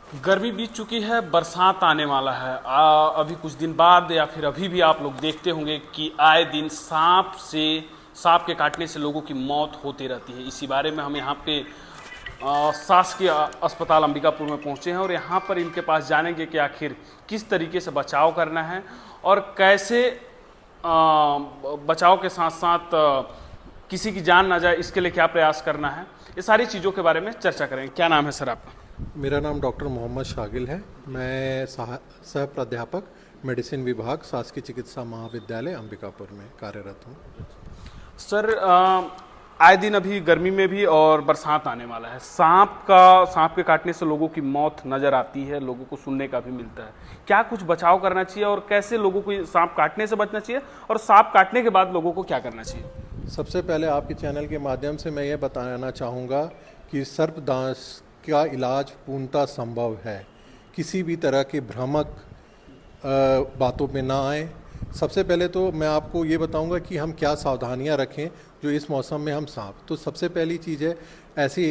गर्मी बीत चुकी है, बरसात आने वाला है। अभी कुछ दिन बाद या फिर अभी भी आप लोग देखते होंगे कि आए दिन सांप के काटने से लोगों की मौत होती रहती है। इसी बारे में हम यहाँ पे शासकीय अस्पताल अंबिकापुर में पहुँचे हैं और यहाँ पर इनके पास जानेंगे कि आखिर किस तरीके से बचाव करना है और कैसे बचाव के साथ साथ किसी की जान ना जाए, इसके लिए क्या प्रयास करना है। ये सारी चीज़ों के बारे में चर्चा करेंगे। क्या नाम है सर आपका? मेरा नाम डॉक्टर मोहम्मद शागिल है। मैं सह प्राध्यापक मेडिसिन विभाग शासकीय चिकित्सा महाविद्यालय अंबिकापुर में कार्यरत हूँ। सर, आए दिन अभी गर्मी में भी और बरसात आने वाला है, सांप के काटने से लोगों की मौत नज़र आती है, लोगों को सुनने का भी मिलता है। क्या कुछ बचाव करना चाहिए और कैसे लोगों को सांप काटने से बचना चाहिए और सांप काटने के बाद लोगों को क्या करना चाहिए? सबसे पहले आपके चैनल के माध्यम से मैं ये बताना चाहूँगा कि सर्पदंश का इलाज पूर्णतः संभव है। किसी भी तरह के भ्रामक बातों पे ना आए। सबसे पहले तो मैं आपको ये बताऊंगा कि हम क्या सावधानियां रखें जो इस मौसम में हम सांप। तो सबसे पहली चीज़ है, ऐसे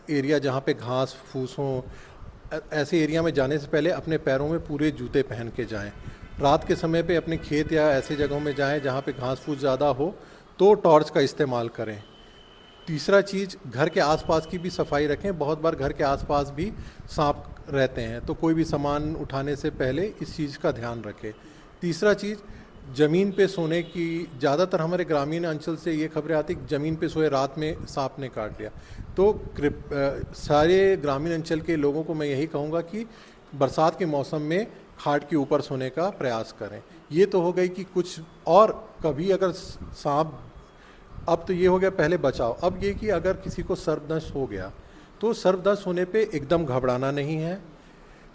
एरिया जहाँ पे घास फूस हो, ऐसे एरिया में जाने से पहले अपने पैरों में पूरे जूते पहन के जाएं। रात के समय पे अपने खेत या ऐसे जगहों में जाएं जहाँ पे घास फूस ज़्यादा हो तो टॉर्च का इस्तेमाल करें। तीसरा चीज़, घर के आसपास की भी सफाई रखें। बहुत बार घर के आसपास भी सांप रहते हैं, तो कोई भी सामान उठाने से पहले इस चीज़ का ध्यान रखें। तीसरा चीज़, ज़मीन पे सोने की, ज़्यादातर हमारे ग्रामीण अंचल से ये खबरें आती कि ज़मीन पे सोए रात में सांप ने काट लिया। तो सारे ग्रामीण अंचल के लोगों को मैं यही कहूँगा कि बरसात के मौसम में खाट के ऊपर सोने का प्रयास करें। ये तो हो गई कि कुछ और कभी अगर सांप, अब तो ये हो गया पहले बचाव। अब ये कि अगर किसी को सर्पदंश हो गया तो सर्पदंश होने पे एकदम घबराना नहीं है।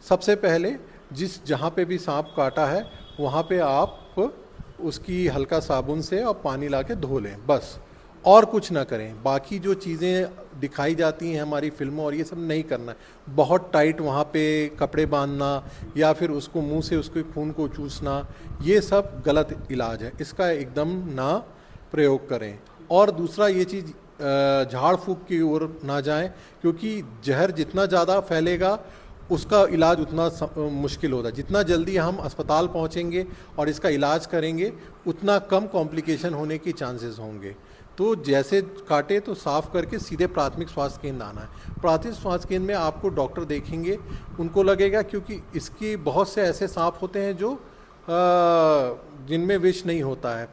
सबसे पहले जहाँ पे भी सांप काटा है वहाँ पे आप उसकी हल्का साबुन से और पानी ला के धो लें, बस, और कुछ ना करें। बाकी जो चीज़ें दिखाई जाती हैं हमारी फिल्मों और ये सब नहीं करना है। बहुत टाइट वहाँ पे कपड़े बांधना या फिर उसको मुंह से उसके खून को चूसना, ये सब गलत इलाज है। इसका एकदम ना प्रयोग करें। और दूसरा ये चीज़, झाड़ फूंक की ओर ना जाएं, क्योंकि जहर जितना ज़्यादा फैलेगा उसका इलाज उतना मुश्किल होता है। जितना जल्दी हम अस्पताल पहुंचेंगे और इसका इलाज करेंगे उतना कम कॉम्प्लिकेशन होने की चांसेस होंगे। तो जैसे काटे तो साफ़ करके सीधे प्राथमिक स्वास्थ्य केंद्र आना है। प्राथमिक स्वास्थ्य केंद्र में आपको डॉक्टर देखेंगे, उनको लगेगा, क्योंकि इसकी बहुत से ऐसे सांप होते हैं जो जिनमें विष नहीं होता है,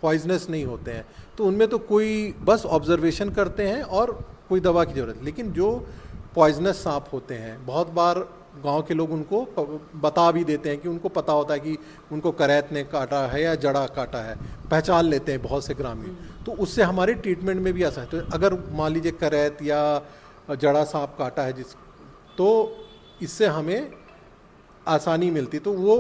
पॉइजनस नहीं होते हैं, तो उनमें तो कोई बस ऑब्जर्वेशन करते हैं और कोई दवा की ज़रूरत। लेकिन जो पॉइजनस सांप होते हैं, बहुत बार गांव के लोग उनको बता भी देते हैं कि उनको पता होता है कि उनको करैत ने काटा है या जड़ा काटा है, पहचान लेते हैं बहुत से ग्रामीण। तो उससे हमारे ट्रीटमेंट में भी आसान है। तो अगर मान लीजिए करैत या जड़ा सांप काटा है तो इससे हमें आसानी मिलती। तो वो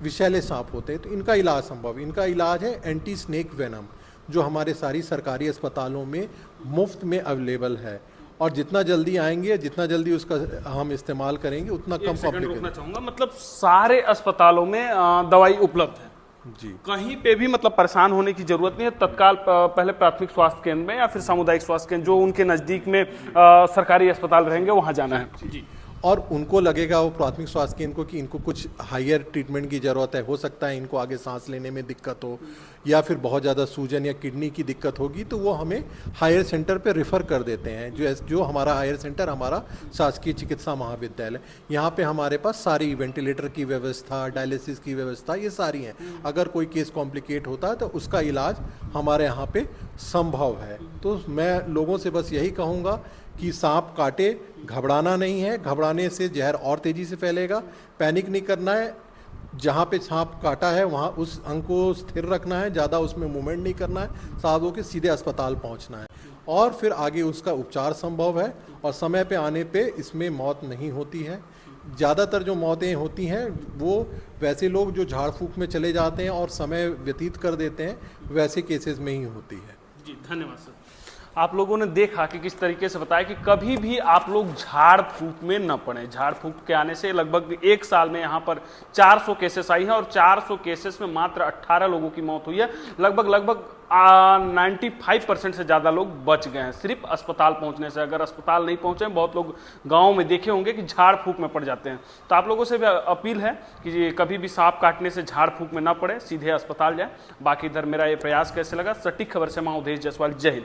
विषैले सांप होते हैं, तो इनका इलाज संभव। इनका इलाज है एंटी स्नेक वेनम, जो हमारे सारी सरकारी अस्पतालों में मुफ्त में अवेलेबल है। और जितना जल्दी आएंगे, जितना जल्दी उसका हम इस्तेमाल करेंगे, उतना कम कॉम्प्लिकेशन। रोकना चाहूँगा, मतलब सारे अस्पतालों में दवाई उपलब्ध है जी। कहीं पे भी मतलब परेशान होने की जरूरत नहीं है। तत्काल पहले प्राथमिक स्वास्थ्य केंद्र में या फिर सामुदायिक स्वास्थ्य केंद्र जो उनके नज़दीक में सरकारी अस्पताल रहेंगे वहाँ जाना है जी। और उनको लगेगा वो प्राथमिक स्वास्थ्य केंद्र को कि इनको कुछ हायर ट्रीटमेंट की ज़रूरत है, हो सकता है इनको आगे सांस लेने में दिक्कत हो या फिर बहुत ज़्यादा सूजन या किडनी की दिक्कत होगी, तो वो हमें हायर सेंटर पे रेफ़र कर देते हैं। जो हमारा हायर सेंटर, हमारा शासकीय चिकित्सा महाविद्यालय, यहाँ पे हमारे पास सारी वेंटिलेटर की व्यवस्था, डायलिसिस की व्यवस्था, ये सारी हैं। अगर कोई केस कॉम्प्लिकेट होता है तो उसका इलाज हमारे यहाँ पे संभव है। तो मैं लोगों से बस यही कहूँगा कि सांप काटे, घबराना नहीं है। घबराने से जहर और तेज़ी से फैलेगा। पैनिक नहीं करना है। जहाँ पे सांप काटा है वहाँ उस अंग को स्थिर रखना है, ज़्यादा उसमें मूवमेंट नहीं करना है, साथ होकर सीधे अस्पताल पहुँचना है और फिर आगे उसका उपचार संभव है और समय पे आने पे इसमें मौत नहीं होती है। ज़्यादातर जो मौतें होती हैं वो वैसे लोग जो झाड़ फूंक में चले जाते हैं और समय व्यतीत कर देते हैं, वैसे केसेस में ही होती है। जी, धन्यवाद सर। आप लोगों ने देखा कि किस तरीके से बताया कि कभी भी आप लोग झाड़ फूक में न पड़े। झाड़ फूक के आने से लगभग 1 साल में यहाँ पर 400 केसेस आई है और 400 केसेस में मात्र 18 लोगों की मौत हुई है। लगभग 95% से ज़्यादा लोग बच गए हैं सिर्फ अस्पताल पहुंचने से। अगर अस्पताल नहीं पहुंचे, बहुत लोग गाँव में देखे होंगे कि झाड़ फूक में पड़ जाते हैं। तो आप लोगों से भी अपील है कि कभी भी सांप काटने से झाड़ फूक में ना पड़े, सीधे अस्पताल जाए। बाकी इधर मेरा ये प्रयास कैसे लगा, सटीक खबर से मैं अवधेश जायसवाल, जय हिंद।